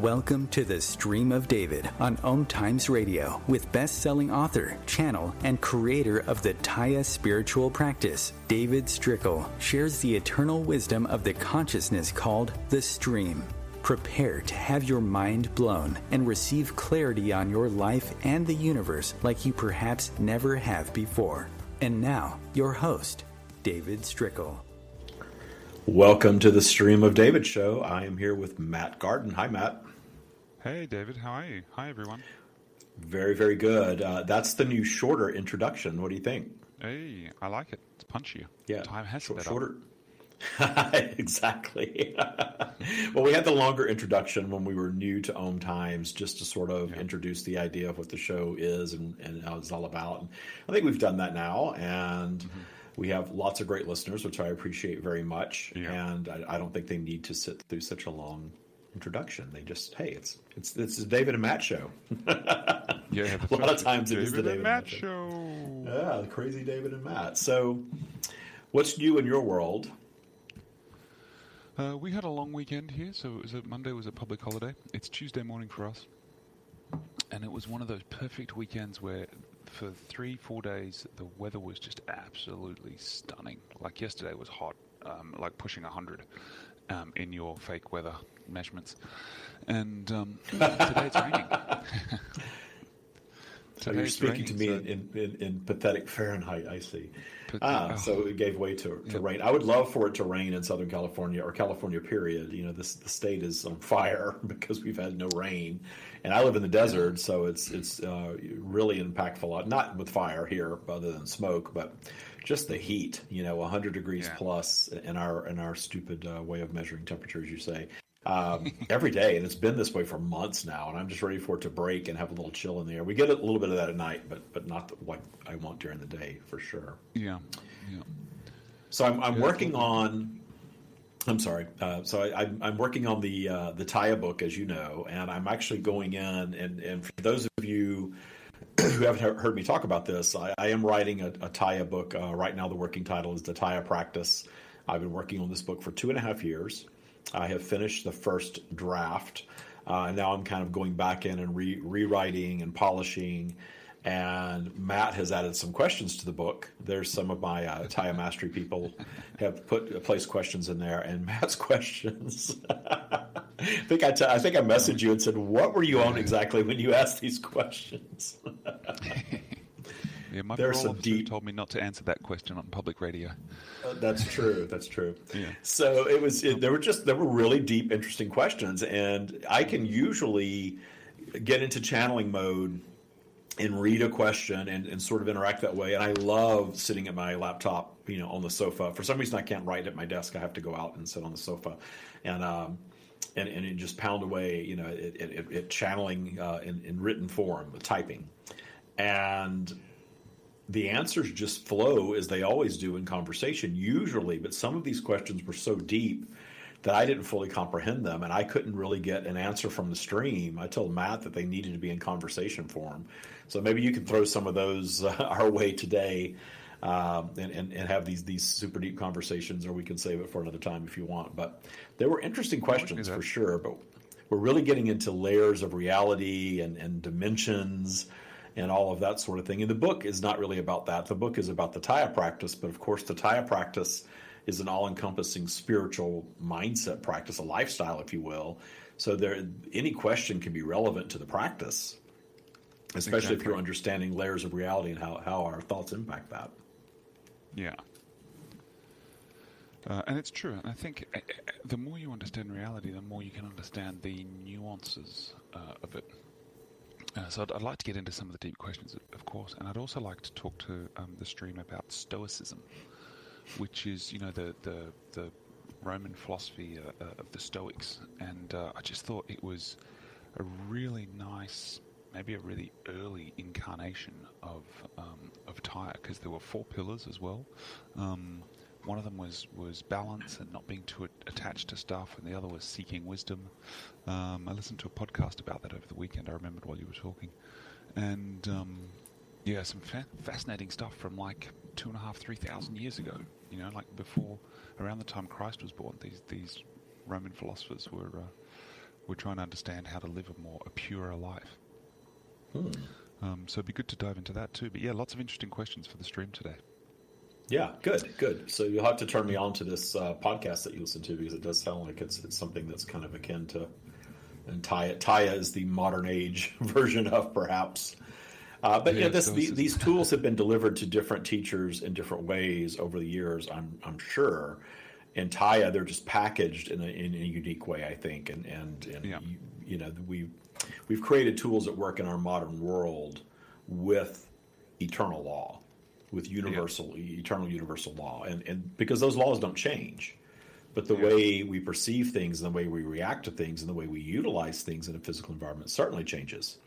Welcome to the Stream of David on OMTimes Radio with best-selling author, channel, and creator of the Taya spiritual practice, David Strickel, shares the eternal wisdom of the consciousness called the Stream. Prepare to have your mind blown and receive clarity on your life and the universe like you perhaps never have before. And now, your host, David Strickel. Welcome to the Stream of David show. I am here with Matt Gardan. Hi, Matt. Hey, David. How are you? Hi, everyone. Very, very good. That's the new shorter introduction. What do you think? Hey, I like it. It's punchier. Yeah, Time has sped shorter. Exactly. Well, we had the longer introduction when we were new to OMTimes, just to sort of introduce the idea of what the show is and how it's all about. And I think we've done that now, and we have lots of great listeners, which I appreciate very much. Yeah. And I don't think they need to sit through such a long introduction. They just, hey, it's the David and Matt show. Yeah, a lot of times it is the David and Matt show. Yeah, the crazy David and Matt. So, what's new in your world? We had a long weekend here, so Monday was a public holiday. It's Tuesday morning for us, and it was one of those perfect weekends where for 3-4 days the weather was just absolutely stunning. Like yesterday was hot, like pushing 100 in your fake weather measurements, and today it's raining. So you're speaking to me in pathetic Fahrenheit, I see. So it gave way to rain. I would love for it to rain in Southern California or California, period. You know, the state is on fire because we've had no rain. And I live in the desert, so it's really impactful. Not with fire here, other than smoke, but just the heat. 100 degrees plus in our stupid way of measuring temperature, as you say. Every day, and it's been this way for months now, and I'm just ready for it to break and have a little chill in the air. We get a little bit of that at night, but not like I want during the day for sure. Yeah. So I'm working on. I'm sorry. I'm working on the Taya book, as you know, and I'm actually going in and for those of you who haven't heard me talk about this, I am writing a Taya book right now. The working title is The Taya Practice. I've been working on this book for 2.5 years. I have finished the first draft, and now I'm kind of going back in and rewriting and polishing. And Matt has added some questions to the book. There's some of my Taya Mastery people have placed questions in there, and Matt's questions. I think I messaged you and said, "What were you on exactly when you asked these questions?" Yeah, my parole officer told me not to answer that question on public radio. That's true. Yeah. So there were really deep, interesting questions, and I can usually get into channeling mode and read a question and sort of interact that way. And I love sitting at my laptop, on the sofa. For some reason, I can't write at my desk. I have to go out and sit on the sofa, and just pound away, at channeling in written form, the typing, and the answers just flow as they always do in conversation, usually. But some of these questions were so deep that I didn't fully comprehend them, and I couldn't really get an answer from the stream. I told Matt that they needed to be in conversation form. So maybe you can throw some of those our way today and have these super deep conversations, or we can save it for another time if you want. But they were interesting questions for sure. But we're really getting into layers of reality and dimensions and all of that sort of thing. And the book is not really about that. The book is about the Taya practice, but of course the Taya practice is an all-encompassing spiritual mindset practice, a lifestyle, if you will. So any question can be relevant to the practice, especially if you're understanding layers of reality and how our thoughts impact that. Yeah. And it's true. And I think the more you understand reality, the more you can understand the nuances of it. So I'd like to get into some of the deep questions, of course, and I'd also like to talk to the stream about Stoicism, which is, the Roman philosophy of the Stoics. And I just thought it was a really nice, maybe a really early incarnation of Taya, because there were 4 pillars as well. One of them was balance and not being too attached to stuff, and the other was seeking wisdom. I listened to a podcast about that over the weekend. I remembered while you were talking. And, some fascinating stuff from like 2,500-3,000 years ago, like before, around the time Christ was born. These Roman philosophers were We're trying to understand how to live a purer life. So it'd be good to dive into that too. But yeah, lots of interesting questions for the stream today. Yeah, good. So you'll have to turn me on to this podcast that you listen to, because it does sound like it's something that's kind of akin to, and Taya is the modern age version of, perhaps. But yeah, these tools have been delivered to different teachers in different ways over the years, I'm sure. In Taya, they're just packaged in a unique way, I think, and yeah. we've created tools that work in our modern world with eternal law, with eternal universal law, and because those laws don't change, but the way we perceive things and the way we react to things and the way we utilize things in a physical environment certainly changes.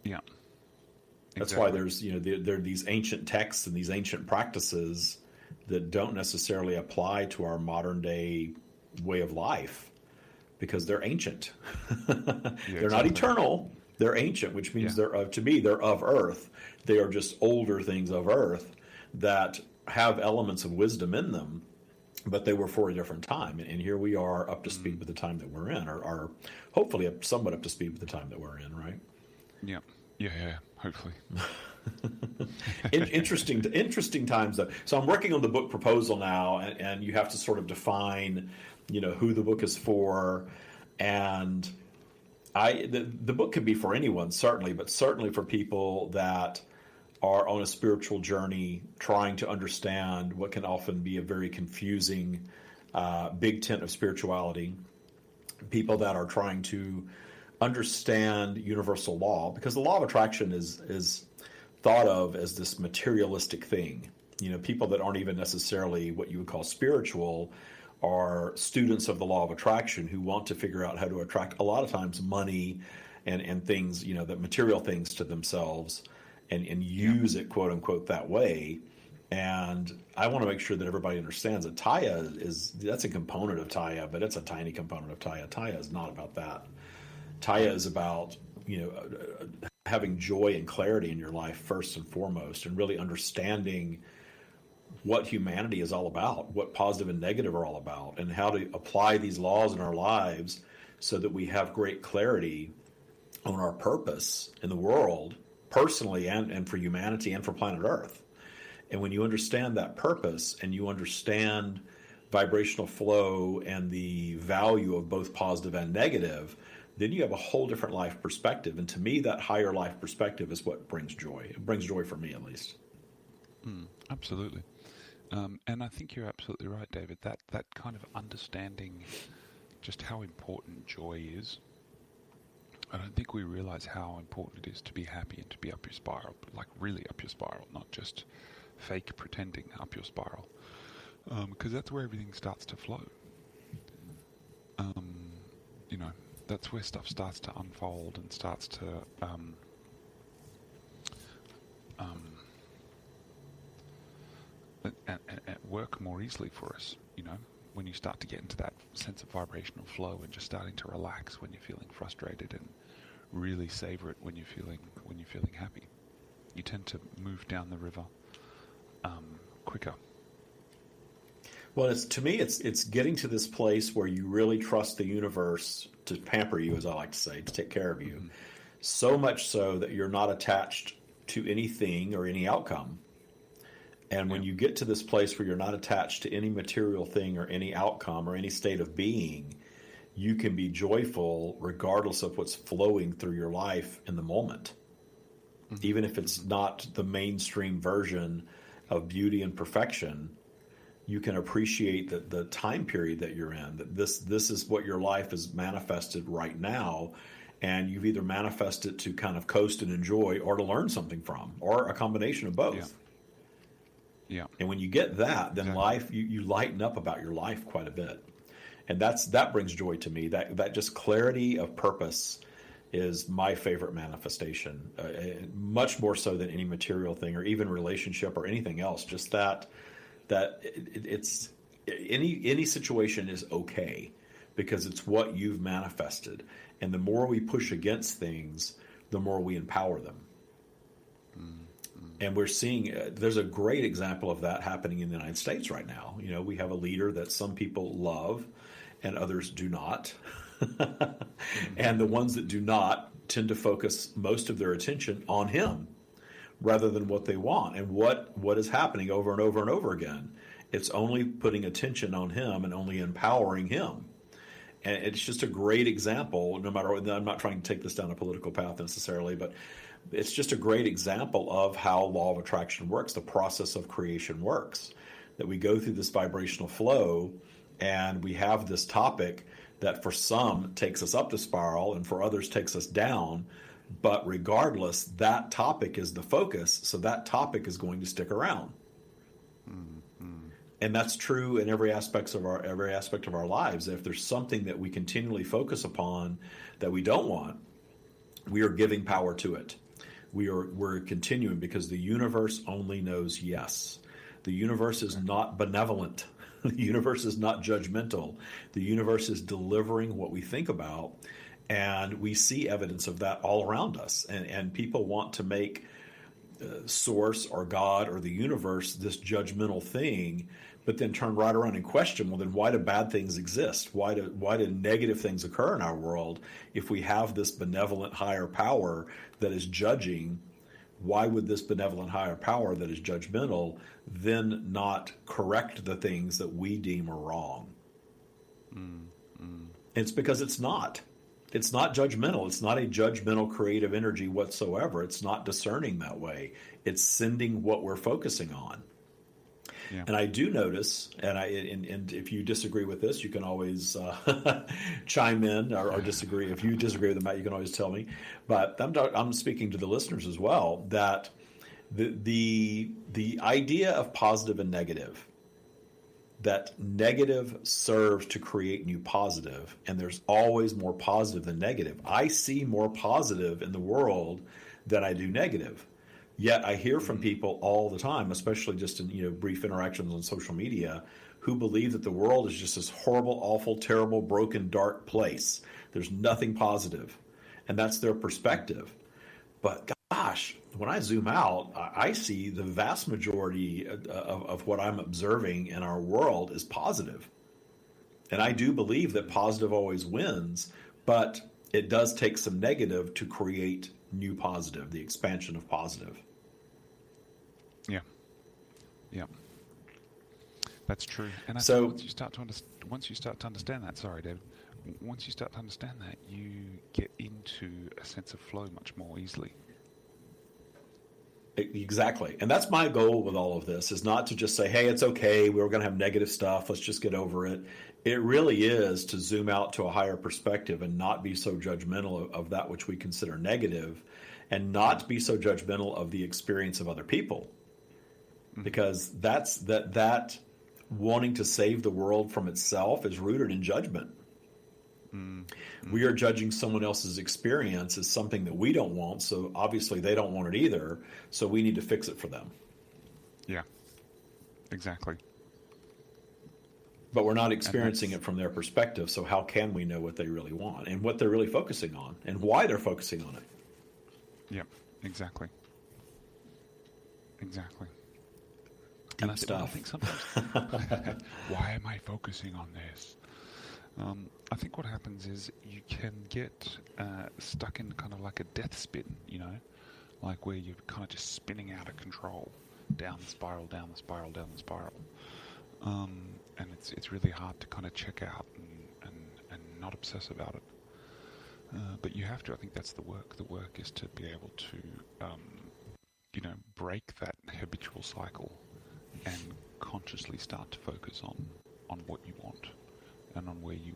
Yeah. That's why there's there are these ancient texts and these ancient practices that don't necessarily apply to our modern day way of life, because they're ancient. They're not eternal. They're ancient, which means they're of earth. They are just older things of earth that have elements of wisdom in them, but they were for a different time. And here we are up to speed with the time that we're in, or hopefully somewhat up to speed with the time that we're in, right? Yeah, hopefully. Interesting times, though. So I'm working on the book proposal now, and you have to sort of define, who the book is for, and the book could be for anyone, certainly, but certainly for people that are on a spiritual journey, trying to understand what can often be a very confusing big tent of spirituality. People that are trying to understand universal law, because the law of attraction is thought of as this materialistic thing. People that aren't even necessarily what you would call spiritual are students of the law of attraction who want to figure out how to attract, a lot of times, money and things, that material things to themselves, and use it, quote unquote, that way. And I want to make sure that everybody understands that Taya that's a component of Taya, but it's a tiny component of Taya. Taya is not about that. Taya is about, having joy and clarity in your life first and foremost, and really understanding what humanity is all about, what positive and negative are all about, and how to apply these laws in our lives so that we have great clarity on our purpose in the world, personally and for humanity and for planet Earth. And when you understand that purpose and you understand vibrational flow and the value of both positive and negative, then you have a whole different life perspective. And to me, that higher life perspective is what brings joy. It brings joy for me, at least. Absolutely. And I think you're absolutely right, David. That kind of understanding just how important joy is. I don't think we realize how important it is to be happy and to be up your spiral, but like really up your spiral, not just fake pretending up your spiral. Because that's where everything starts to flow. That's where stuff starts to unfold and starts to and work more easily for us. When you start to get into that sense of vibrational flow and just starting to relax when you're feeling frustrated, and really savor it when you're feeling happy, you tend to move down the river quicker. Well, to me, it's getting to this place where you really trust the universe to pamper you, as I like to say, to take care of you, so much so that you're not attached to anything or any outcome. And when you get to this place where you're not attached to any material thing or any outcome or any state of being, you can be joyful regardless of what's flowing through your life in the moment. Even if it's not the mainstream version of beauty and perfection, you can appreciate the time period that you're in, that this is what your life is manifested right now, and you've either manifested to kind of coast and enjoy, or to learn something from, or a combination of both. Yeah. And when you get that, then life, you lighten up about your life quite a bit. And that brings joy to me. That just clarity of purpose is my favorite manifestation, much more so than any material thing or even relationship or anything else. Just that it's any situation is okay because it's what you've manifested. And the more we push against things, the more we empower them. And we're seeing there's a great example of that happening in the United States right now. We have a leader that some people love and others do not. And the ones that do not tend to focus most of their attention on him rather than what they want. And what is happening over and over and over again? It's only putting attention on him and only empowering him. And it's just a great example, no matter what. I'm not trying to take this down a political path necessarily, but it's just a great example of how law of attraction works, the process of creation works. That we go through this vibrational flow and we have this topic that for some takes us up the spiral and for others takes us down. But regardless, that topic is the focus, so that topic is going to stick around. And that's true in every aspect of our lives. If there's something that we continually focus upon that we don't want, we are giving power to it. We're continuing, because the universe only knows yes. The universe is not benevolent. The universe is not judgmental. The universe is delivering what we think about, and we see evidence of that all around us. And people want to make source or God or the universe this judgmental thing, but then turn right around and question, well, then why do bad things exist? Why do negative things occur in our world if we have this benevolent higher power that is judging? Why would this benevolent higher power that is judgmental then not correct the things that we deem are wrong? It's because it's not. It's not judgmental. It's not a judgmental creative energy whatsoever. It's not discerning that way. It's sending what we're focusing on. Yeah. And I do notice, and if you disagree with this, you can always chime in or disagree. If you disagree with Matt, you can always tell me. But I'm speaking to the listeners as well, that the idea of positive and negative, that negative serves to create new positive, and there's always more positive than negative. I see more positive in the world than I do negative. Yet I hear from people all the time, especially just in brief interactions on social media, who believe that the world is just this horrible, awful, terrible, broken, dark place. There's nothing positive. And that's their perspective. But gosh, when I zoom out, I see the vast majority of what I'm observing in our world is positive. And I do believe that positive always wins, but it does take some negative to create new positive, the expansion of positive. Yeah, that's true. And I think once you start to understand that, sorry, David, once you start to understand that, you get into a sense of flow much more easily. Exactly. And that's my goal with all of this, is not to just say, hey, it's okay, we're going to have negative stuff, let's just get over it. It really is to zoom out to a higher perspective and not be so judgmental of that which we consider negative, and not be so judgmental of the experience of other people. Because that wanting to save the world from itself is rooted in judgment. We are judging someone else's experience as something that we don't want, so obviously they don't want it either, so we need to fix it for them. Yeah, exactly. But we're not experiencing it from their perspective, so how can we know what they really want and what they're really focusing on and why they're focusing on it? Yeah, exactly. Deep and stuff. I think sometimes, why am I focusing on this? I think what happens is you can get stuck in kind of like a death spin, like where you're kind of just spinning out of control, down the spiral. And it's really hard to kind of check out and not obsess about it. But you have to. I think that's the work. The work is to be able to, break that habitual cycle and consciously start to focus on what you want and on where you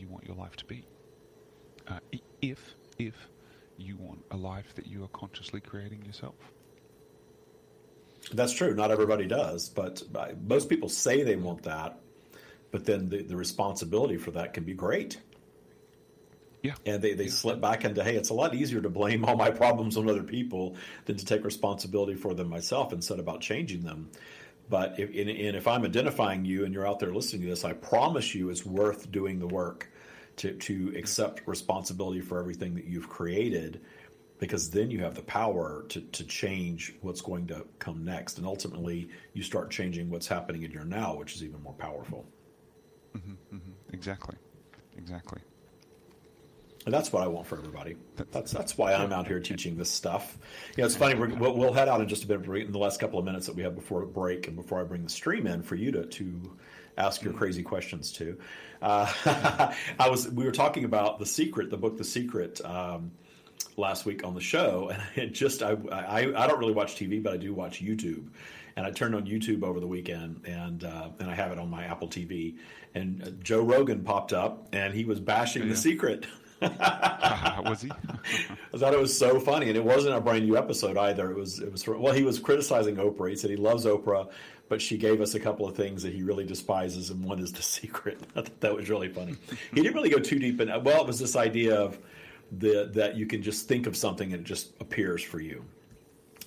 want your life to be. If you want a life that you are consciously creating yourself. That's true. Not everybody does, but most people say they want that, but then the responsibility for that can be great. Yeah. And they slip back into, hey, it's a lot easier to blame all my problems on other people than to take responsibility for them myself and set about changing them. But if I'm identifying you and you're out there listening to this, I promise you it's worth doing the work to accept responsibility for everything that you've created, because then you have the power to change what's going to come next. And ultimately, you start changing what's happening in your now, which is even more powerful. Exactly. And that's what I want for everybody. That's why I'm out here teaching this stuff. It's funny. We'll head out in just a bit in the last couple of minutes that we have before break and before I bring the stream in for you to ask your crazy questions to. We were talking about the book The Secret, last week on the show, and I don't really watch TV, but I do watch YouTube. And I turned on YouTube over the weekend, and I have it on my Apple TV. And Joe Rogan popped up, and he was bashing The Secret. Was he? I thought it was so funny, and it wasn't a brand new episode either. He was criticizing Oprah. He said he loves Oprah, but she gave us a couple of things that he really despises, and one is The Secret. I thought that was really funny. He didn't really go too deep in. Well, it was this idea of that you can just think of something and it just appears for you.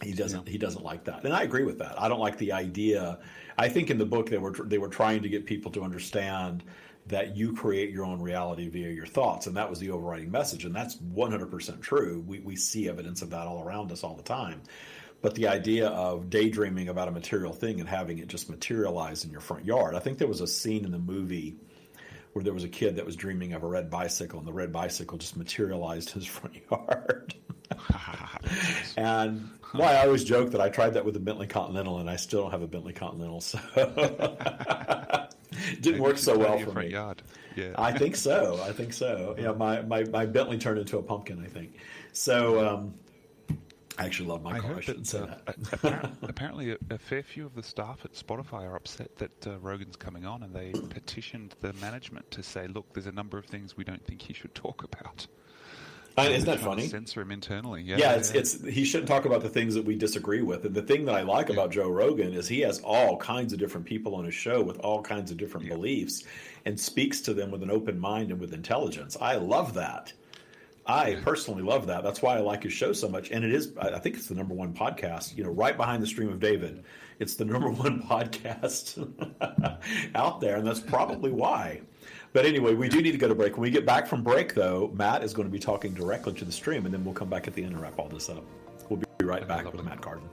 He doesn't like that, and I agree with that. I don't like the idea. I think in the book they were trying to get people to understand that you create your own reality via your thoughts, and that was the overriding message, and that's 100% true. We see evidence of that all around us all the time. But the idea of daydreaming about a material thing and having it just materialize in your front yard. I think there was a scene in the movie where there was a kid that was dreaming of a red bicycle, and the red bicycle just materialized in his front yard. And I always joke that I tried that with a Bentley Continental, and I still don't have a Bentley Continental, so it didn't work so well for me. Yard. Yeah. I think so. Yeah, my Bentley turned into a pumpkin, I think. So I actually love my car. I shouldn't say that. Apparently, a fair few of the staff at Spotify are upset that Rogan's coming on, and they petitioned the management to say, look, there's a number of things we don't think he should talk about. Isn't that funny? Censor him internally. It's he shouldn't talk about the things that we disagree with. And the thing that I like about Joe Rogan is he has all kinds of different people on his show with all kinds of different beliefs and speaks to them with an open mind and with intelligence. I love that. I personally love that. That's why I like his show so much. And I think it's the number one podcast, right behind the Stream of David. It's the number one podcast out there, and that's probably why. But anyway, we do need to go to break. When we get back from break, though, Matt is going to be talking directly to the stream, and then we'll come back at the end and wrap all this up. We'll be right back with Matt Gardan.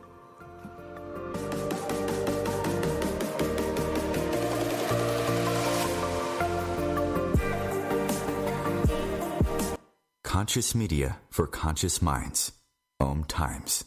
Conscious media for conscious minds. OMTimes.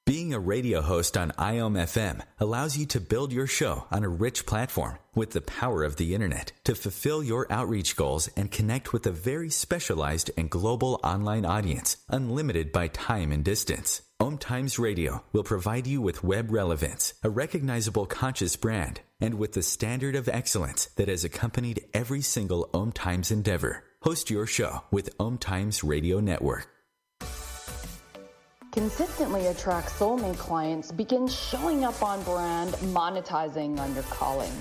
Being a radio host on IOM-FM allows you to build your show on a rich platform with the power of the internet to fulfill your outreach goals and connect with a very specialized and global online audience, unlimited by time and distance. OMTimes Radio will provide you with web relevance, a recognizable conscious brand, and with the standard of excellence that has accompanied every single OMTimes endeavor. Host your show with OMTimes Radio Network. Consistently attract soulmate clients, begin showing up on brand, monetizing on your calling.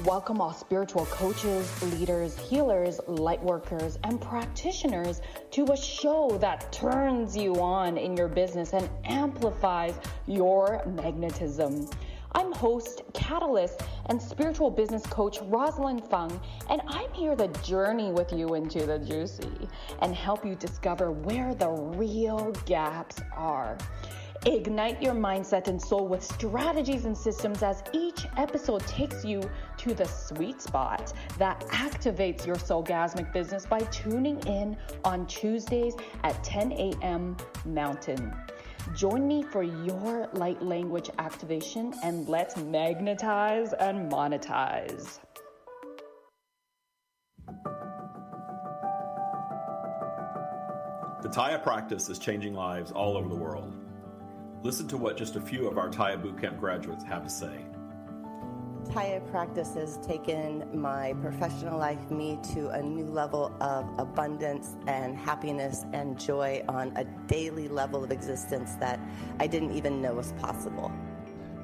Welcome all spiritual coaches, leaders, healers, light workers, and practitioners to a show that turns you on in your business and amplifies your magnetism. I'm host, catalyst, and spiritual business coach Rosalind Fung, and I'm here to journey with you into the juicy and help you discover where the real gaps are. Ignite your mindset and soul with strategies and systems as each episode takes you to the sweet spot that activates your soulgasmic business by tuning in on Tuesdays at 10 a.m. Mountain. Join me for your light language activation, and let's magnetize and monetize. The Taya practice is changing lives all over the world. Listen to what just a few of our Taya Bootcamp graduates have to say. Taya practice has taken my professional life, me, to a new level of abundance and happiness and joy on a daily level of existence that I didn't even know was possible.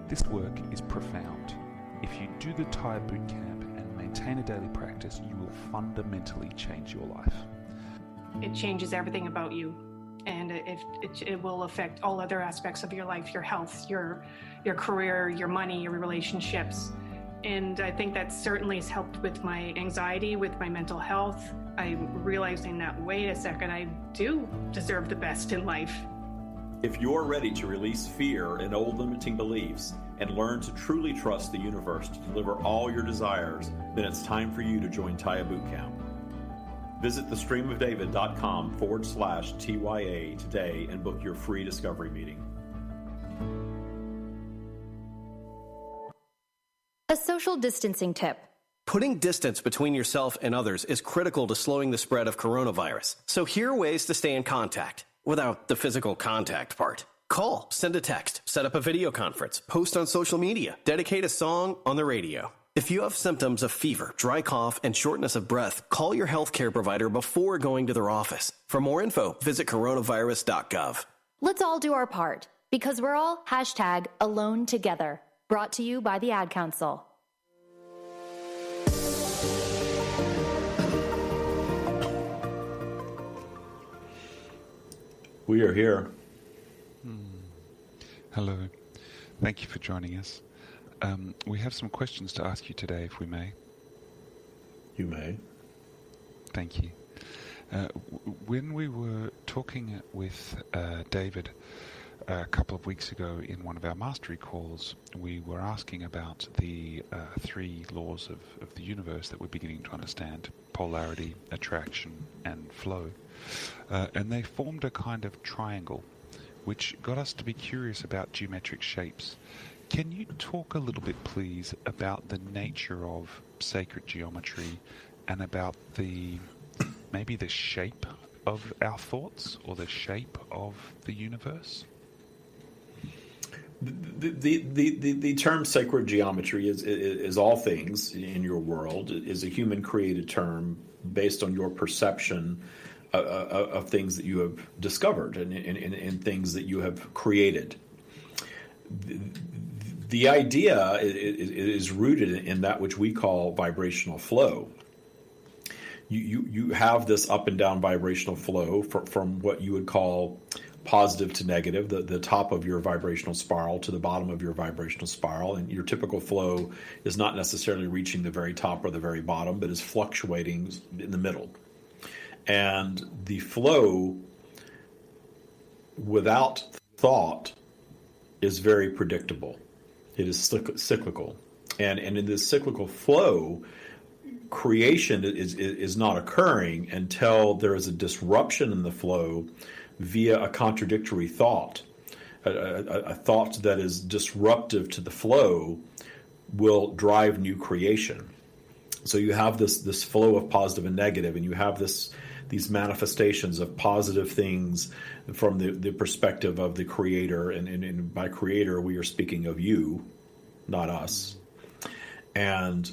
This work is profound. If you do the Taya Bootcamp and maintain a daily practice, you will fundamentally change your life. It changes everything about you, and it will affect all other aspects of your life, your health, your career, your money, your relationships. And I think that certainly has helped with my anxiety, with my mental health. I'm realizing that, wait a second, I do deserve the best in life. If you're ready to release fear and old limiting beliefs and learn to truly trust the universe to deliver all your desires, then it's time for you to join Taya Bootcamp. Visit thestreamofdavid.com/TYA today and book your free discovery meeting. A social distancing tip. Putting distance between yourself and others is critical to slowing the spread of coronavirus. So here are ways to stay in contact without the physical contact part. Call, send a text, set up a video conference, post on social media, dedicate a song on the radio. If you have symptoms of fever, dry cough, and shortness of breath, call your healthcare provider before going to their office. For more info, visit coronavirus.gov. Let's all do our part, because we're all #AloneTogether. Brought to you by the Ad Council. We are here. Hello. Thank you for joining us. We have some questions to ask you today, if we may. You may. Thank you. When we were talking with David a couple of weeks ago in one of our mastery calls, we were asking about the 3 laws of the universe that we're beginning to understand: polarity, attraction, and flow. And they formed a kind of triangle, which got us to be curious about geometric shapes. Can you talk a little bit, please, about the nature of sacred geometry and about maybe the shape of our thoughts or the shape of the universe? The term sacred geometry is all things in your world. It is a human-created term based on your perception of things that you have discovered and things that you have created. The idea is rooted in that which we call vibrational flow. You have this up and down vibrational flow from what you would call positive to negative, the top of your vibrational spiral to the bottom of your vibrational spiral. And your typical flow is not necessarily reaching the very top or the very bottom, but is fluctuating in the middle. And the flow without thought is very predictable. It is cyclical. And in this cyclical flow, creation is not occurring until there is a disruption in the flow via a contradictory thought. A thought that is disruptive to the flow will drive new creation. So you have this flow of positive and negative, and you have these manifestations of positive things from the perspective of the creator. And by creator, we are speaking of you, not us. And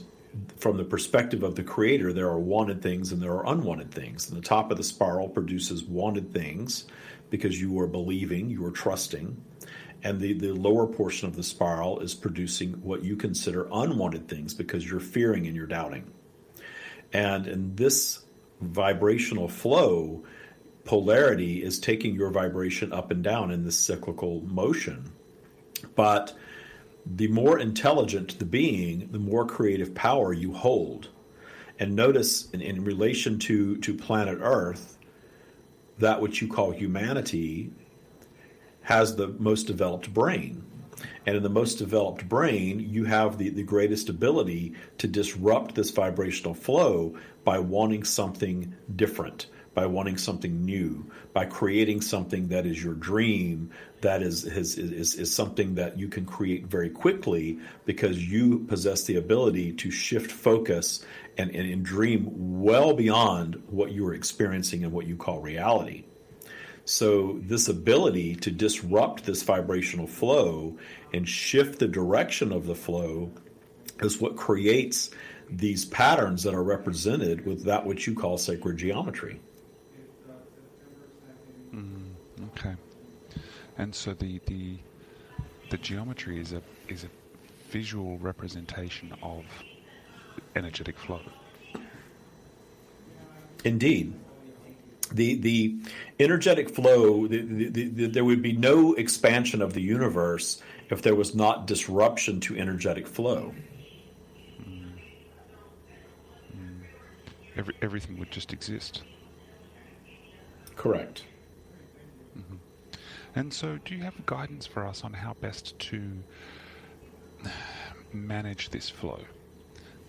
from the perspective of the creator, there are wanted things and there are unwanted things. And the top of the spiral produces wanted things because you are believing, you are trusting. And the lower portion of the spiral is producing what you consider unwanted things because you're fearing and you're doubting. And in this vibrational flow, polarity is taking your vibration up and down in this cyclical motion. But the more intelligent the being, the more creative power you hold. And notice in relation to planet Earth, that which you call humanity has the most developed brain. And in the most developed brain, you have the greatest ability to disrupt this vibrational flow by wanting something different, by wanting something new, by creating something that is your dream, that is something that you can create very quickly because you possess the ability to shift focus and dream well beyond what you are experiencing and what you call reality. So this ability to disrupt this vibrational flow and shift the direction of the flow is what creates these patterns that are represented with that which you call sacred geometry. Okay. And so the geometry is a visual representation of energetic flow. Indeed. The energetic flow, there would be no expansion of the universe if there was not disruption to energetic flow. Everything would just exist. Correct. Mm-hmm. And so do you have guidance for us on how best to manage this flow?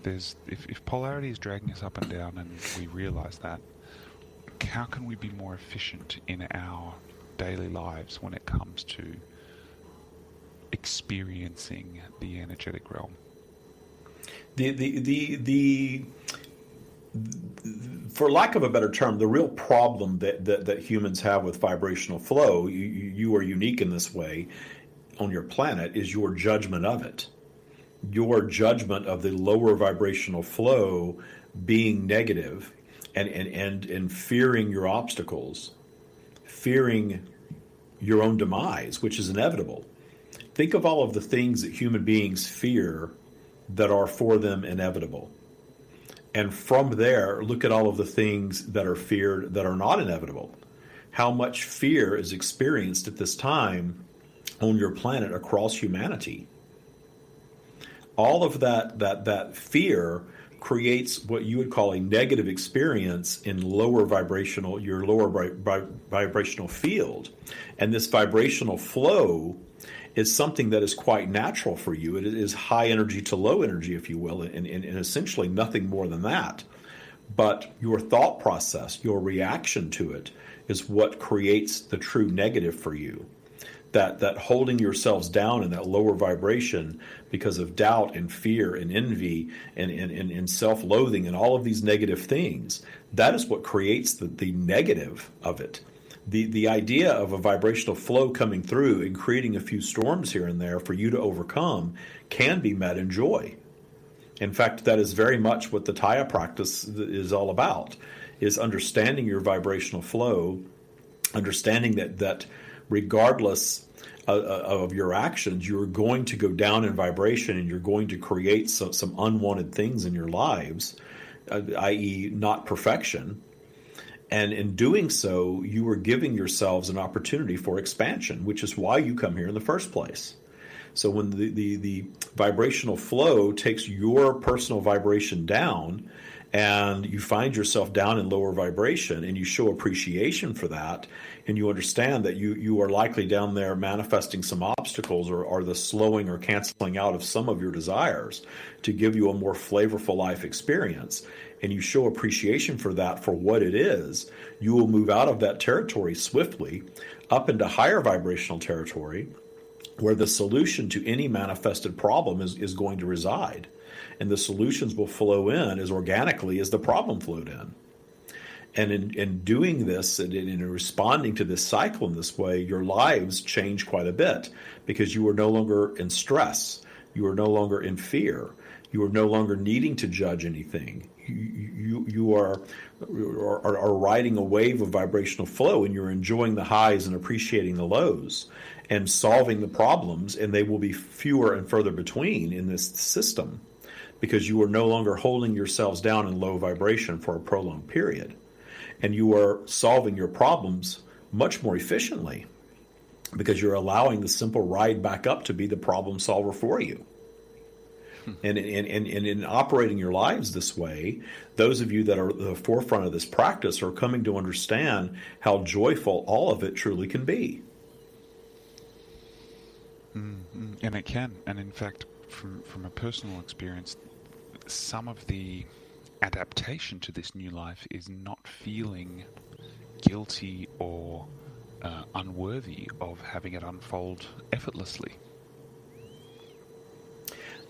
If polarity is dragging us up and down and we realize that, how can we be more efficient in our daily lives when it comes to experiencing the energetic realm? For lack of a better term, the real problem that humans have with vibrational flow, you are unique in this way on your planet, is your judgment of it. Your judgment of the lower vibrational flow being negative and fearing your obstacles, fearing your own demise, which is inevitable. Think of all of the things that human beings fear that are for them inevitable. And from there, look at all of the things that are feared that are not inevitable. How much fear is experienced at this time on your planet across humanity? All of that fear creates what you would call a negative experience in your lower vibrational field. And this vibrational flow is something that is quite natural for you. It is high energy to low energy, if you will, and essentially nothing more than that. But your thought process, your reaction to it, is what creates the true negative for you. That holding yourselves down in that lower vibration because of doubt and fear and envy and self-loathing and all of these negative things, that is what creates the negative of it. The idea of a vibrational flow coming through and creating a few storms here and there for you to overcome can be met in joy. In fact, that is very much what the Taya practice is all about, is understanding your vibrational flow, understanding that regardless of your actions, you're going to go down in vibration and you're going to create some unwanted things in your lives, i.e. not perfection. And in doing so, you are giving yourselves an opportunity for expansion, which is why you come here in the first place. So when the vibrational flow takes your personal vibration down and you find yourself down in lower vibration and you show appreciation for that, and you understand that you are likely down there manifesting some obstacles or the slowing or canceling out of some of your desires to give you a more flavorful life experience, and you show appreciation for that for what it is, you will move out of that territory swiftly up into higher vibrational territory where the solution to any manifested problem is going to reside. And the solutions will flow in as organically as the problem flowed in. And in doing this and in responding to this cycle in this way, your lives change quite a bit because you are no longer in stress. You are no longer in fear. You are no longer needing to judge anything. You are riding a wave of vibrational flow, and you're enjoying the highs and appreciating the lows and solving the problems, and they will be fewer and further between in this system because you are no longer holding yourselves down in low vibration for a prolonged period. And you are solving your problems much more efficiently because you're allowing the simple ride back up to be the problem solver for you. And in operating your lives this way, those of you that are at the forefront of this practice are coming to understand how joyful all of it truly can be. And it can. And in fact, from a personal experience, some of the adaptation to this new life is not feeling guilty or unworthy of having it unfold effortlessly.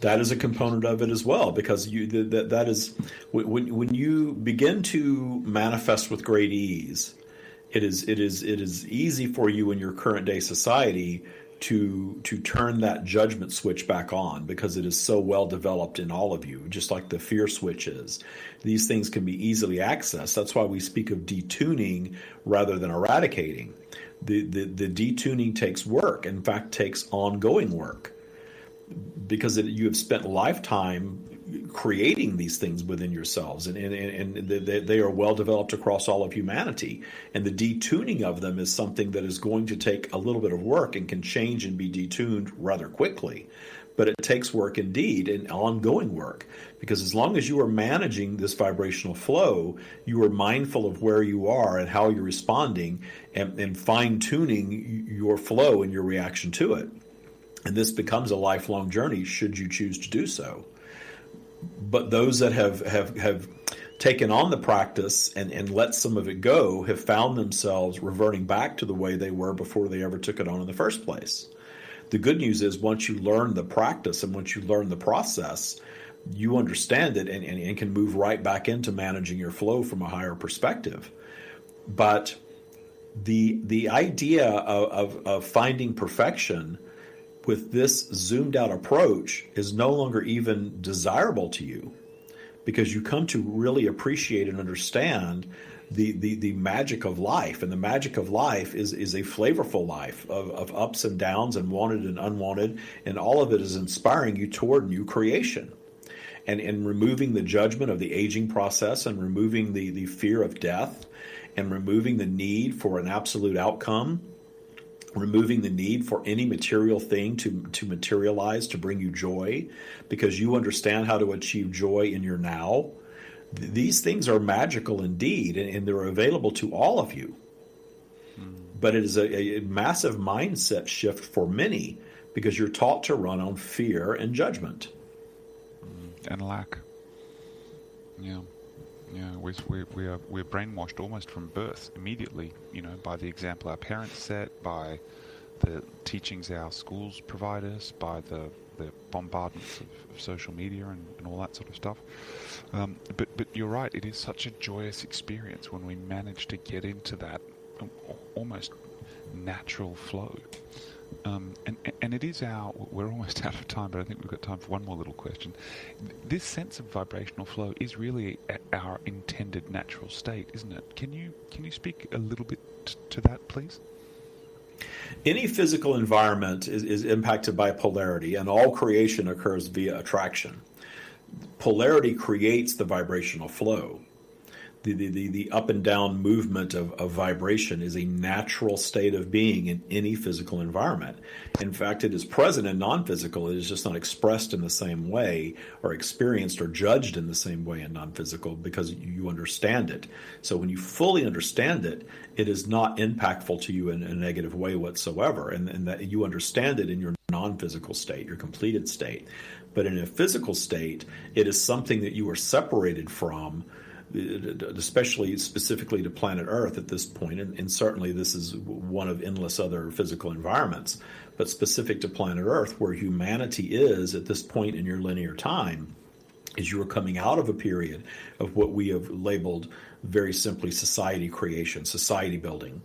That is a component of it as well, because that is when you begin to manifest with great ease, it is easy for you in your current day society to turn that judgment switch back on because it is so well developed in all of you, just like the fear switch is. These things can be easily accessed. That's why we speak of detuning rather than eradicating. The detuning takes work, in fact, takes ongoing work, because you have spent a lifetime creating these things within yourselves, and they are well developed across all of humanity. And the detuning of them is something that is going to take a little bit of work and can change and be detuned rather quickly. But it takes work indeed, and ongoing work, because as long as you are managing this vibrational flow, you are mindful of where you are and how you're responding, and fine-tuning your flow and your reaction to it. And this becomes a lifelong journey should you choose to do so. But those that have taken on the practice and let some of it go have found themselves reverting back to the way they were before they ever took it on in the first place. The good news is once you learn the practice and once you learn the process, you understand it and can move right back into managing your flow from a higher perspective. But the idea of finding perfection with this zoomed out approach is no longer even desirable to you, because you come to really appreciate and understand the magic of life. And the magic of life is a flavorful life of ups and downs and wanted and unwanted, and all of it is inspiring you toward new creation. And in removing the judgment of the aging process and removing the fear of death and removing the need for an absolute outcome, removing the need for any material thing to materialize, to bring you joy, because you understand how to achieve joy in your now. These things are magical indeed, and they're available to all of you. But it is a massive mindset shift for many, because you're taught to run on fear and judgment. And lack. Yeah. We're brainwashed almost from birth, immediately, by the example our parents set, by the teachings our schools provide us, by the bombardments of social media and all that sort of stuff. But you're right, it is such a joyous experience when we manage to get into that almost natural flow. And it is we're almost out of time, but I think we've got time for one more little question. This sense of vibrational flow is really our intended natural state, isn't it? Can you speak a little bit to that, please? Any physical environment is impacted by polarity, and all creation occurs via attraction. Polarity creates the vibrational flow. The up and down movement of vibration is a natural state of being in any physical environment. In fact, it is present in non-physical. It is just not expressed in the same way or experienced or judged in the same way in non-physical, because you understand it. So when you fully understand it, it is not impactful to you in a negative way whatsoever, and that you understand it in your non-physical state, your completed state. But in a physical state, it is something that you are separated from, especially specifically to planet Earth at this point, and certainly this is one of endless other physical environments, but specific to planet Earth, where humanity is at this point in your linear time, is you are coming out of a period of what we have labeled very simply society creation, society building,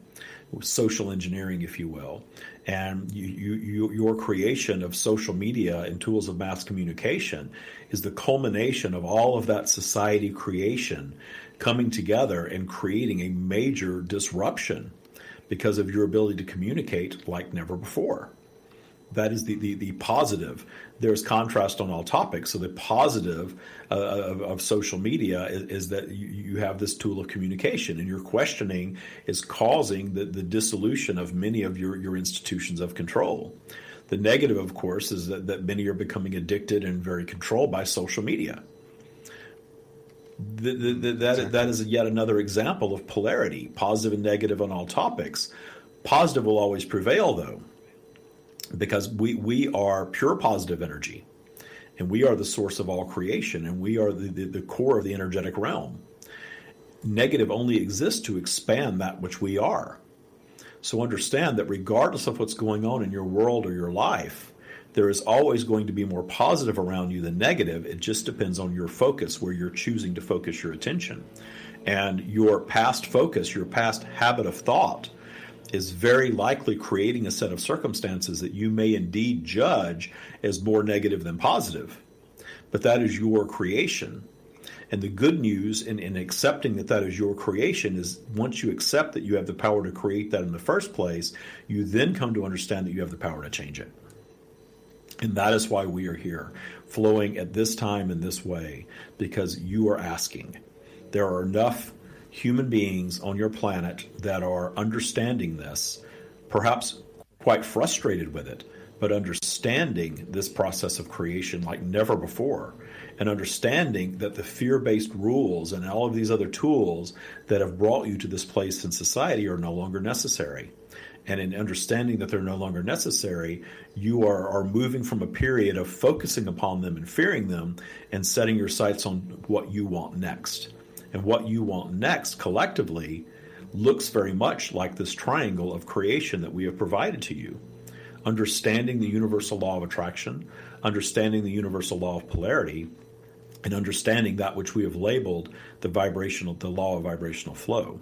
social engineering, if you will. And your creation of social media and tools of mass communication is the culmination of all of that society creation coming together and creating a major disruption because of your ability to communicate like never before. That is the positive. There's contrast on all topics. So the positive of social media is that you have this tool of communication, and your questioning is causing the dissolution of many of your institutions of control. The negative, of course, is that many are becoming addicted and very controlled by social media. That is yet another example of polarity, positive and negative on all topics. Positive will always prevail, though, because we are pure positive energy, and we are the source of all creation, and we are the core of the energetic realm. Negative only exists to expand that which we are. So understand that regardless of what's going on in your world or your life, there is always going to be more positive around you than negative. It just depends on your focus, where you're choosing to focus your attention. And your past focus, your past habit of thought, is very likely creating a set of circumstances that you may indeed judge as more negative than positive. But that is your creation. And the good news in accepting that is your creation is, once you accept that you have the power to create that in the first place, you then come to understand that you have the power to change it. And that is why we are here, flowing at this time in this way, because you are asking. There are enough human beings on your planet that are understanding this, perhaps quite frustrated with it, but understanding this process of creation like never before, and understanding that the fear-based rules and all of these other tools that have brought you to this place in society are no longer necessary. And in understanding that they're no longer necessary, you are moving from a period of focusing upon them and fearing them and setting your sights on what you want next. And what you want next collectively looks very much like this triangle of creation that we have provided to you. Understanding the universal law of attraction, understanding the universal law of polarity, and understanding that which we have labeled the law of vibrational flow.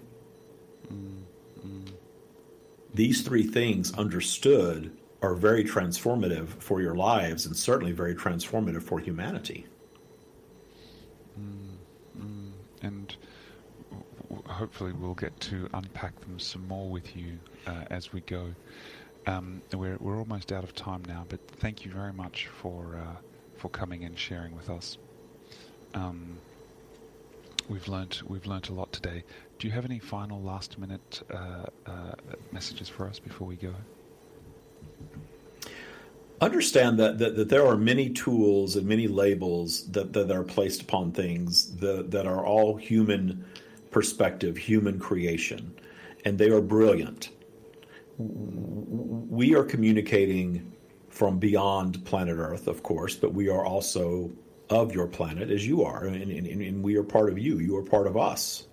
These three things understood are very transformative for your lives, and certainly very transformative for humanity. And hopefully we'll get to unpack them some more with you as we go. We're almost out of time now, but thank you very much for coming and sharing with us. We've learnt a lot today. Do you have any final last-minute messages for us before we go? Understand that there are many tools and many labels that are placed upon things that are all human perspective, human creation, and they are brilliant. We are communicating from beyond planet Earth, of course, but we are also of your planet as you are, and we are part of you. You are part of us.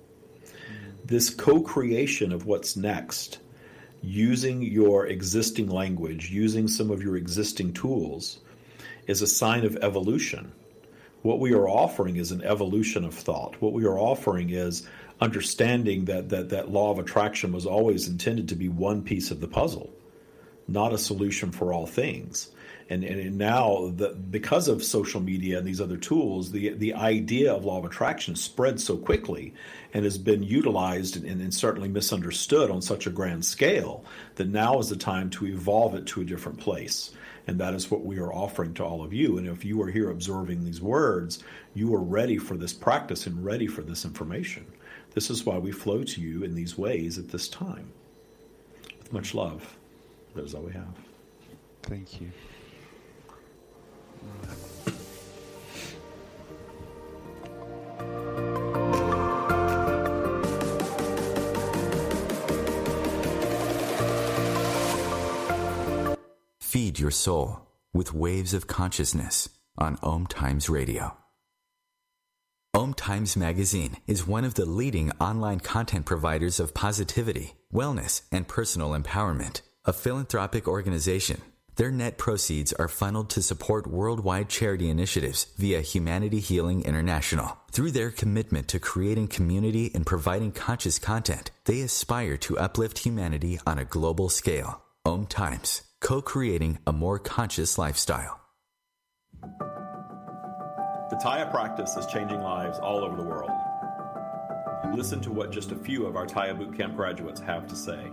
This co-creation of what's next, using your existing language, using some of your existing tools, is a sign of evolution. What we are offering is an evolution of thought. What we are offering is understanding that law of attraction was always intended to be one piece of the puzzle, not a solution for all things. And now, because of social media and these other tools, the idea of law of attraction spread so quickly and has been utilized and certainly misunderstood on such a grand scale that now is the time to evolve it to a different place. And that is what we are offering to all of you. And if you are here observing these words, you are ready for this practice and ready for this information. This is why we flow to you in these ways at this time. With much love, that is all we have. Thank you. Feed your soul with waves of consciousness on OMTimes Radio. OMTimes Magazine is one of the leading online content providers of positivity, wellness, and personal empowerment. A philanthropic organization, their net proceeds are funneled to support worldwide charity initiatives via Humanity Healing International. Through their commitment to creating community and providing conscious content, they aspire to uplift humanity on a global scale. OMTimes, co-creating a more conscious lifestyle. The Taya practice is changing lives all over the world. Listen to what just a few of our Taya Bootcamp graduates have to say.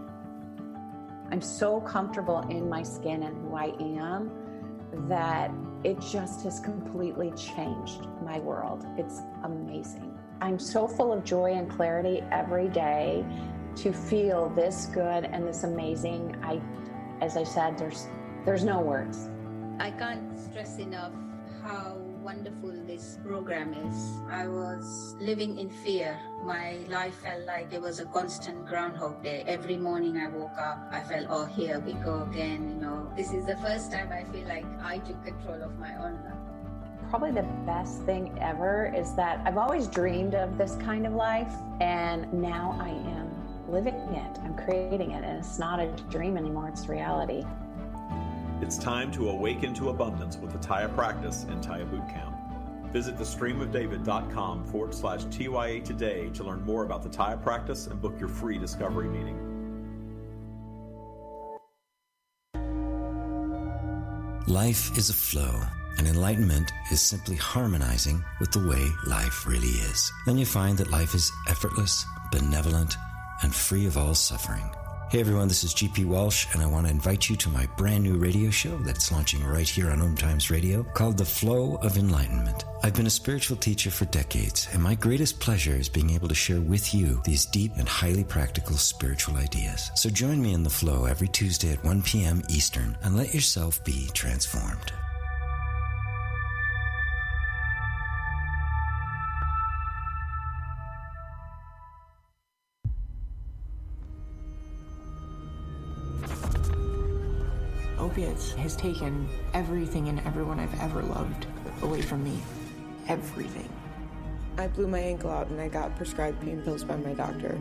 I'm so comfortable in my skin and who I am that it just has completely changed my world. It's amazing. I'm so full of joy and clarity every day to feel this good and this amazing. As I said, there's no words. I can't stress enough how wonderful this program is. I was living in fear. My life felt like it was a constant Groundhog Day. Every morning I woke up, I felt, oh, here we go again. This is the first time I feel like I took control of my own life. Probably the best thing ever is that I've always dreamed of this kind of life, and now I am living it. I'm creating it, and it's not a dream anymore, it's reality. It's time to awaken to abundance with the Taya practice and Taya Bootcamp. Visit thestreamofdavid.com/TYA today to learn more about the Taya practice and book your free discovery meeting. Life is a flow, and enlightenment is simply harmonizing with the way life really is. Then you find that life is effortless, benevolent, and free of all suffering. Hey everyone, this is GP Walsh, and I want to invite you to my brand new radio show that's launching right here on OMTimes Radio called The Flow of Enlightenment. I've been a spiritual teacher for decades, and my greatest pleasure is being able to share with you these deep and highly practical spiritual ideas. So join me in The Flow every Tuesday at 1 p.m. Eastern, and let yourself be transformed. Opiates has taken everything and everyone I've ever loved away from me. Everything. I blew my ankle out and I got prescribed pain pills by my doctor.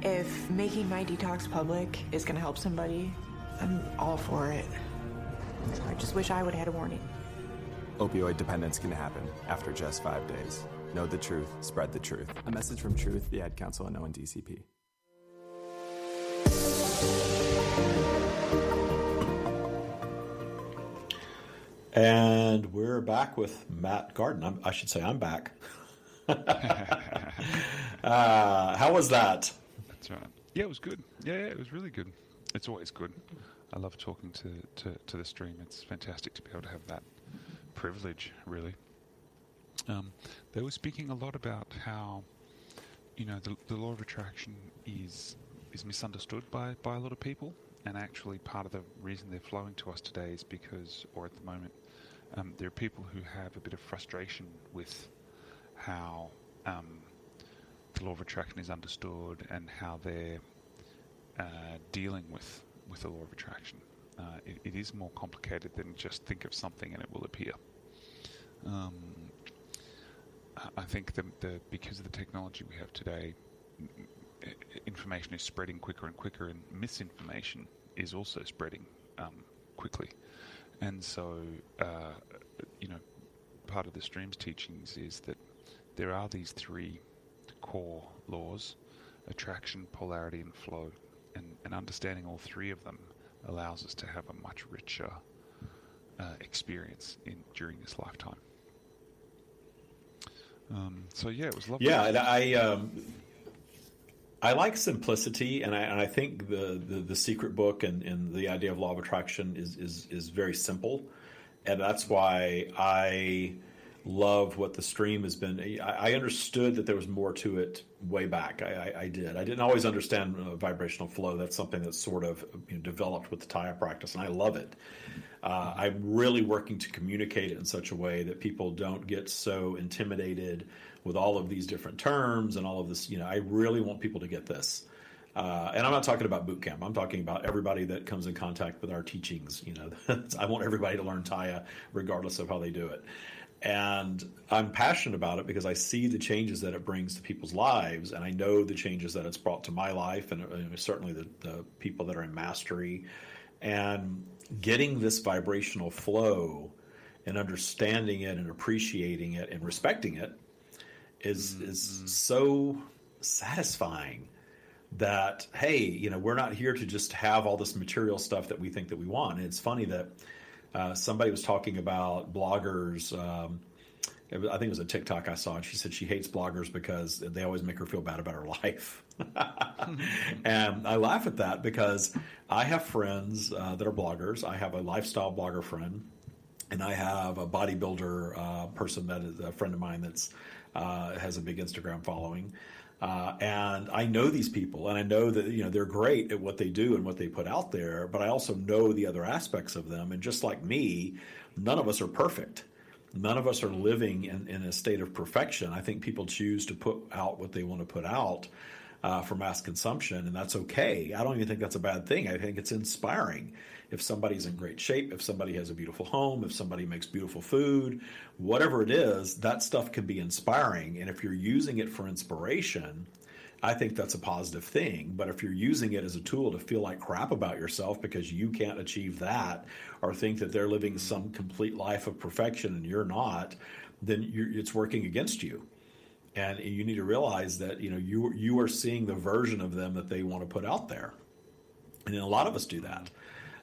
If making my detox public is going to help somebody, I'm all for it. So I just wish I would have had a warning. Opioid dependence can happen after just 5 days. Know the truth, spread the truth. A message from Truth, the Ad Council, and ONDCP. And we're back with Matt Gardan. I should say I'm back. How was that? That's right. Yeah, it was good. Yeah, it was really good. It's always good. I love talking to the stream. It's fantastic to be able to have that privilege, really. They were speaking a lot about how, the law of attraction is misunderstood by a lot of people, and actually part of the reason they're flowing to us today is because, or at the moment, there are people who have a bit of frustration with how the law of attraction is understood and how they're dealing with the law of attraction. It is more complicated than just think of something and it will appear. I think because of the technology we have today, information is spreading quicker and quicker, and misinformation is also spreading quickly. And so, part of the stream's teachings is that there are these three core laws: attraction, polarity, and flow. And understanding all three of them allows us to have a much richer experience during this lifetime. So yeah, it was lovely. Yeah, and I like simplicity, and I think the secret book and the idea of law of attraction is very simple, and that's why I love what the stream has been. I understood that there was more to it way back. I did. I didn't always understand vibrational flow. That's something that's sort of developed with the Taya practice, and I love it. I'm really working to communicate it in such a way that people don't get so intimidated with all of these different terms and all of this. I really want people to get this. And I'm not talking about boot camp. I'm talking about everybody that comes in contact with our teachings. I want everybody to learn Taya regardless of how they do it. And I'm passionate about it because I see the changes that it brings to people's lives, and I know the changes that it's brought to my life, and certainly the people that are in mastery. And getting this vibrational flow and understanding it and appreciating it and respecting it is so satisfying that, hey, we're not here to just have all this material stuff that we think that we want. And it's funny that somebody was talking about bloggers. I think it was a TikTok I saw, and she said she hates bloggers because they always make her feel bad about her life. And I laugh at that because I have friends that are bloggers. I have a lifestyle blogger friend, and I have a bodybuilder person that is a friend of mine that's has a big Instagram following. And I know these people, and I know that they're great at what they do and what they put out there, but I also know the other aspects of them. And just like me, none of us are perfect. None of us are living in a state of perfection. I think people choose to put out what they want to put out for mass consumption, and that's okay. I don't even think that's a bad thing. I think it's inspiring. If somebody's in great shape, if somebody has a beautiful home, if somebody makes beautiful food, whatever it is, that stuff can be inspiring. And if you're using it for inspiration, I think that's a positive thing. But if you're using it as a tool to feel like crap about yourself because you can't achieve that, or think that they're living some complete life of perfection and you're not, then it's working against you. And you need to realize that you are seeing the version of them that they want to put out there. And a lot of us do that.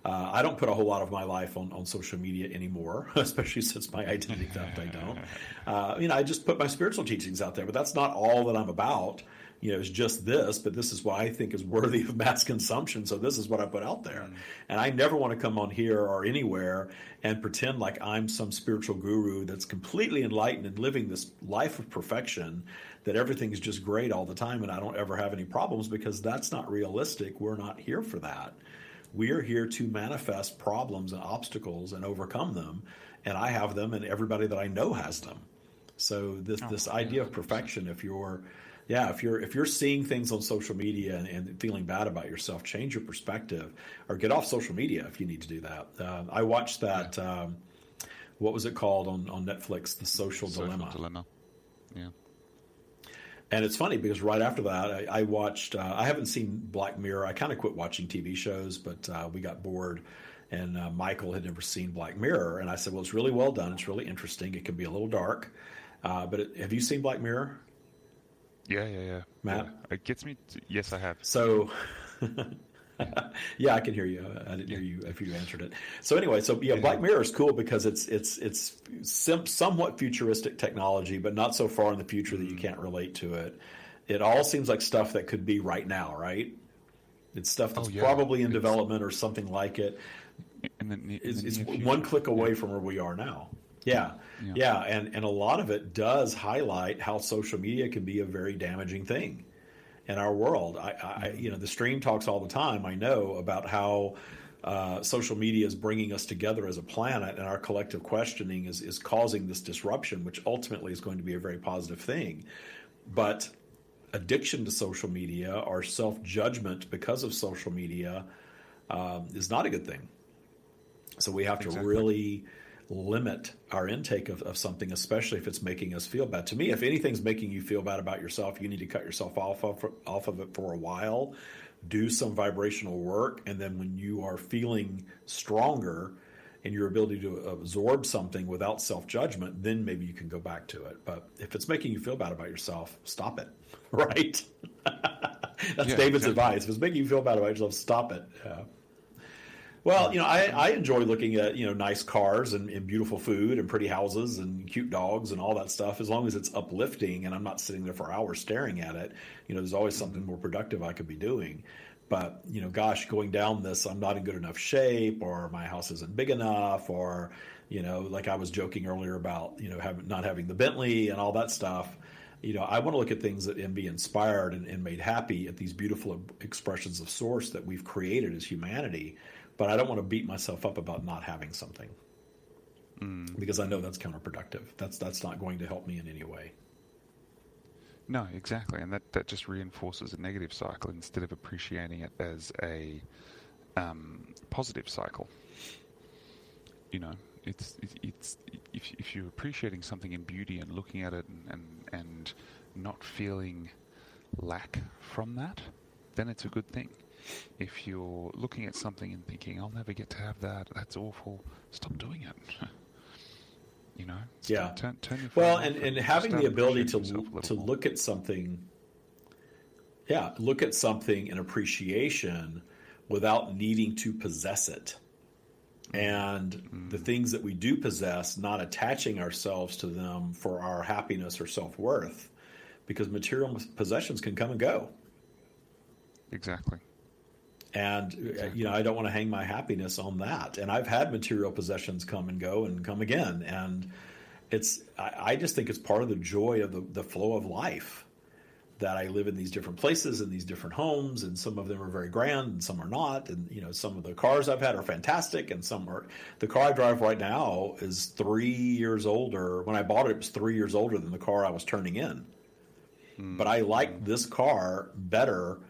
I don't put a whole lot of my life on social media anymore, especially since my identity theft. I don't. I just put my spiritual teachings out there, but that's not all that I'm about. It's just this, but this is what I think is worthy of mass consumption. So this is what I put out there. And I never want to come on here or anywhere and pretend like I'm some spiritual guru that's completely enlightened and living this life of perfection, that everything is just great all the time and I don't ever have any problems, because that's not realistic. We're not here for that. We are here to manifest problems and obstacles and overcome them. And I have them, and everybody that I know has them. So this idea of perfection, if you're seeing things on social media and feeling bad about yourself, change your perspective, or get off social media if you need to do that. I watched that. What was it called on Netflix? The Social Dilemma. Yeah. And it's funny because right after that, I watched, I haven't seen Black Mirror. I kind of quit watching TV shows, but we got bored. And Michael had never seen Black Mirror. And I said, well, it's really well done. It's really interesting. It can be a little dark. Have you seen Black Mirror? Yeah. Matt? Yeah. It gets me. Yes, I have. So, yeah, I can hear you. I didn't hear you if you answered it. So anyway, Black Mirror is cool because it's somewhat futuristic technology, but not so far in the future that you can't relate to it. It all seems like stuff that could be right now, right? It's stuff that's probably in development or something like it. It's one click away from where we are now. Yeah. And a lot of it does highlight how social media can be a very damaging thing in our world. The stream talks all the time, I know, about how social media is bringing us together as a planet, and our collective questioning is causing this disruption, which ultimately is going to be a very positive thing. But addiction to social media or self-judgment because of social media is not a good thing. So we have to really limit our intake of something, especially if it's making us feel bad. To me, if anything's making you feel bad about yourself, you need to cut yourself off of it for a while, do some vibrational work, and then when you are feeling stronger in your ability to absorb something without self-judgment, then maybe you can go back to it. But if it's making you feel bad about yourself, stop it, right? That's David's advice. If it's making you feel bad about yourself, stop it. Yeah. Well, I enjoy looking at, nice cars and beautiful food and pretty houses and cute dogs and all that stuff, as long as it's uplifting and I'm not sitting there for hours staring at it. There's always something more productive I could be doing. But, going down this, I'm not in good enough shape, or my house isn't big enough, or, like I was joking earlier about, not having the Bentley and all that stuff. I want to look at things and be inspired and made happy at these beautiful expressions of source that we've created as humanity. But I don't want to beat myself up about not having something, because I know that's counterproductive. That's not going to help me in any way. No, exactly, and that just reinforces a negative cycle instead of appreciating it as a positive cycle. It's if you're appreciating something in beauty and looking at it and not feeling lack from that, then it's a good thing. If you're looking at something and thinking, I'll never get to have that, that's awful, stop doing it. Turn your well, and having the ability to look at something, look at something in appreciation without needing to possess it. And the things that we do possess, not attaching ourselves to them for our happiness or self-worth, because material possessions can come and go. Exactly. And, I don't want to hang my happiness on that. And I've had material possessions come and go and come again. And I just think it's part of the joy of the flow of life, that I live in these different places and these different homes, and some of them are very grand and some are not. And, some of the cars I've had are fantastic, and the car I drive right now is 3 years older. When I bought it was 3 years older than the car I was turning in. But I like this car better,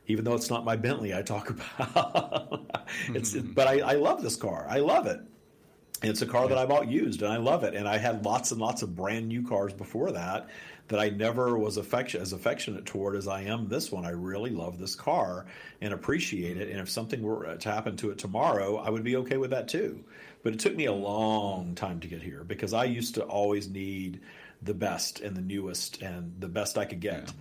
even though it's not my Bentley I talk about. But I love this car. I love it. And it's a car that I bought used, and I love it. And I had lots and lots of brand new cars before that I never was as affectionate toward as I am this one. I really love this car and appreciate it. And if something were to happen to it tomorrow, I would be okay with that too. But it took me a long time to get here, because I used to always need the best and the newest and the best I could get.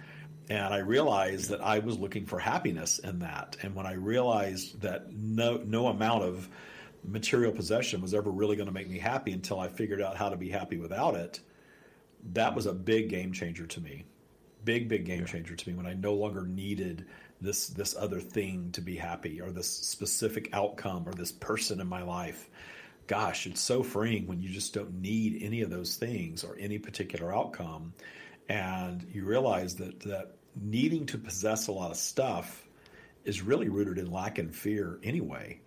And I realized that I was looking for happiness in that. And when I realized that no amount of material possession was ever really going to make me happy until I figured out how to be happy without it, that was a big game changer to me. Big game changer to me, when I no longer needed this other thing to be happy, or this specific outcome, or this person in my life. Gosh, it's so freeing when you just don't need any of those things or any particular outcome. And you realize that needing to possess a lot of stuff is really rooted in lack and fear anyway.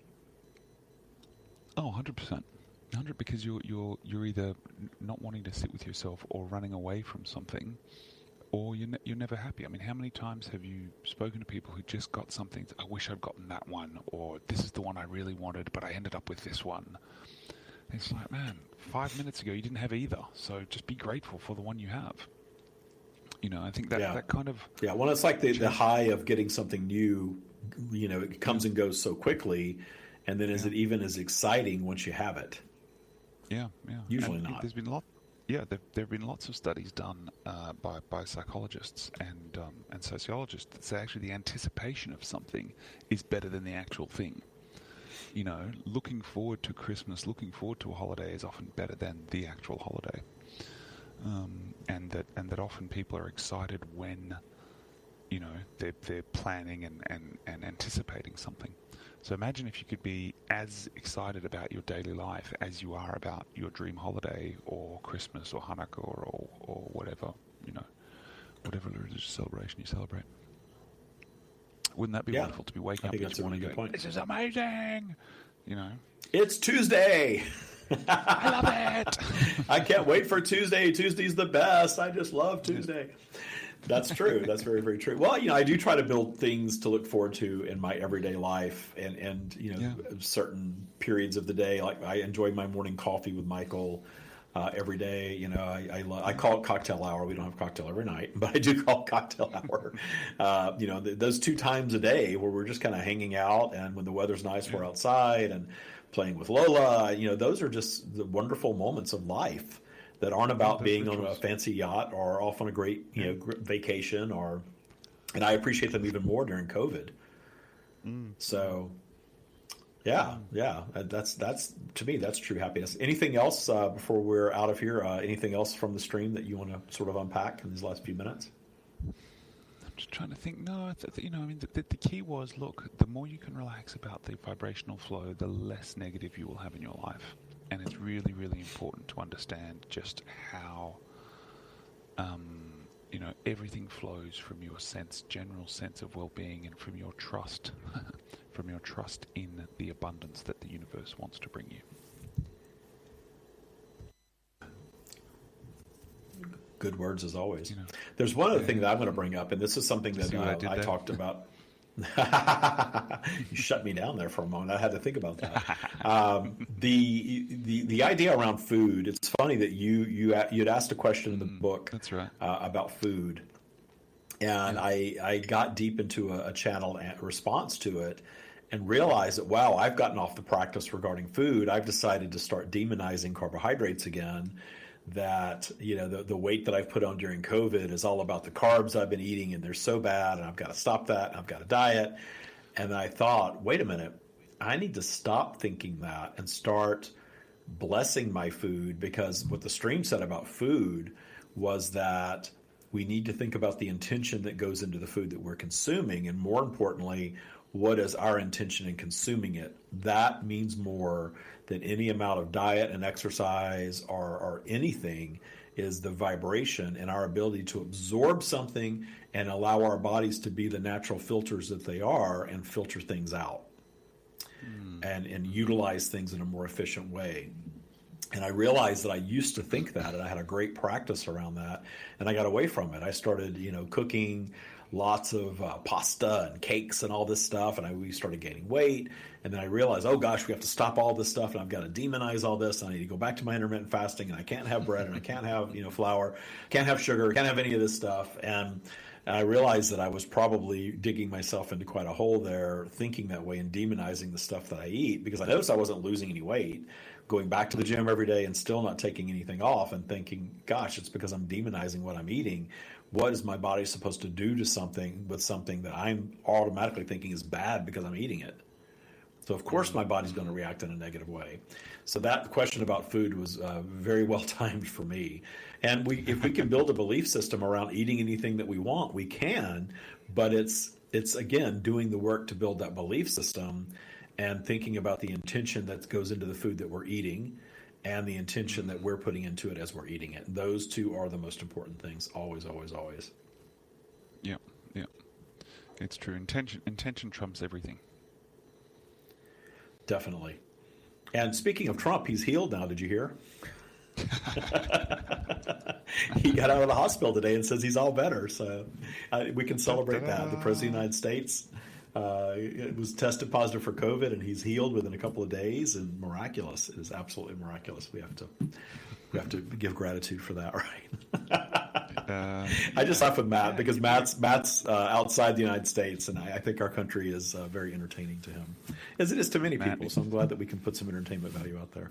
Oh, 100%. 100%, because you're either not wanting to sit with yourself or running away from something, or you're never happy. I mean, how many times have you spoken to people who just got something, I wish I'd gotten that one, or this is the one I really wanted, but I ended up with this one. And it's like, man, 5 minutes ago you didn't have either, so just be grateful for the one you have. I think that kind of... Yeah, well, it's like the high of getting something new, it comes and goes so quickly, and then is it even as exciting once you have it? Yeah. Usually not. There's been there have been lots of studies done by psychologists and sociologists that say actually the anticipation of something is better than the actual thing. Looking forward to Christmas, looking forward to a holiday is often better than the actual holiday. And that often people are excited when, they're planning and anticipating something. So imagine if you could be as excited about your daily life as you are about your dream holiday or Christmas or Hanukkah or whatever, whatever religious celebration you celebrate. Wouldn't that be wonderful to be waking up each morning and going, "This is amazing," It's Tuesday. I love it. I can't wait for Tuesday. Tuesday's the best. I just love Tuesday. That's true. That's very, very true. Well, I do try to build things to look forward to in my everyday life and certain periods of the day. Like I enjoy my morning coffee with Michael every day. I call it cocktail hour. We don't have cocktail every night, but I do call it cocktail hour. Those 2 times a day where we're just kind of hanging out, and when the weather's nice, we're outside and playing with Lola. Those are just the wonderful moments of life that aren't about being on a fancy yacht or off on a great vacation, and I appreciate them even more during COVID. So that's to me, that's true happiness. Anything else before we're out of here? Anything else from the stream that you want to sort of unpack in these last few minutes? I'm just trying to think. No, the key was, look, the more you can relax about the vibrational flow, the less negative you will have in your life. And it's really, really important to understand just how, everything flows from your general sense of well-being, and from your trust, in the abundance that the universe wants to bring you. Good words as always. There's one other thing that I'm going to bring up, and this is something that I talked about. You shut me down there for a moment. I had to think about that. The idea around food. It's funny that you'd asked a question in the book. That's right. About food, and I got deep into a channel response to it, and realized that wow, I've gotten off the practice regarding food. I've decided to start demonizing carbohydrates again. That the weight that I've put on during COVID is all about the carbs I've been eating, and they're so bad, and I've got to stop that, and I've got to diet. And I thought, wait a minute, I need to stop thinking that and start blessing my food, because what the stream said about food was that we need to think about the intention that goes into the food that we're consuming, and more importantly, what is our intention in consuming it. That means more than any amount of diet and exercise or anything, is the vibration and our ability to absorb something and allow our bodies to be the natural filters that they are and filter things out and utilize things in a more efficient way. And I realized that I used to think that, and I had a great practice around that, and I got away from it. I started, cooking lots of pasta and cakes and all this stuff, and we started gaining weight. And then I realized, oh gosh, we have to stop all this stuff, and I've got to demonize all this, and I need to go back to my intermittent fasting, and I can't have bread, and I can't have flour, can't have sugar, can't have any of this stuff. And I realized that I was probably digging myself into quite a hole there, thinking that way and demonizing the stuff that I eat, because I noticed I wasn't losing any weight, going back to the gym every day and still not taking anything off, and thinking, gosh, it's because I'm demonizing what I'm eating. What is my body supposed to do to something with something that I'm automatically thinking is bad because I'm eating it? So of course my body's going to react in a negative way. So that question about food was very well timed for me. And if we can build a belief system around eating anything that we want, we can. But it's again doing the work to build that belief system and thinking about the intention that goes into the food that we're eating, and the intention that we're putting into it as we're eating it. Those two are the most important things, always, always, always. Yeah. It's true. Intention trumps everything. Definitely. And speaking of Trump, he's healed now. Did you hear? He got out of the hospital today and says he's all better. So we can celebrate that. The President of the United States was tested positive for COVID, and he's healed within a couple of days, and miraculous. It is absolutely miraculous. We have to give gratitude for that, right? I just laugh with Matt because Matt's outside the United States, and I think our country is very entertaining to him, as it is to many people. So I'm glad that we can put some entertainment value out there.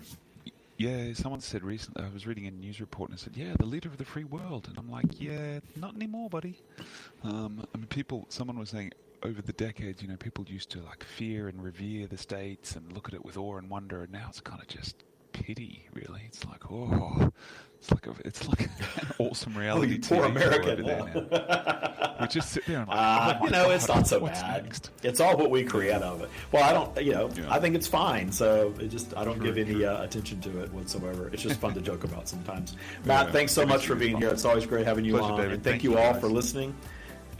Yeah, someone said recently, I was reading a news report and it said, yeah, the leader of the free world. And I'm like, yeah, not anymore, buddy. I mean, someone was saying over the decades, people used to like fear and revere the States and look at it with awe and wonder. And now it's kind of just pity, really. It's like, it's like an awesome reality TV poor American. Show over there now. We just sit there and it's not so bad. Next? It's all what we create of it. Well, I don't, I think it's fine. So I don't give any attention to it whatsoever. It's just fun to joke about sometimes. Matt, thanks so much for being here. It's always great having you on. David. And thank you all for listening.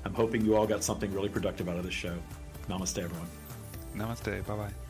I'm hoping you all got something really productive out of this show. Namaste, everyone. Namaste. Bye-bye.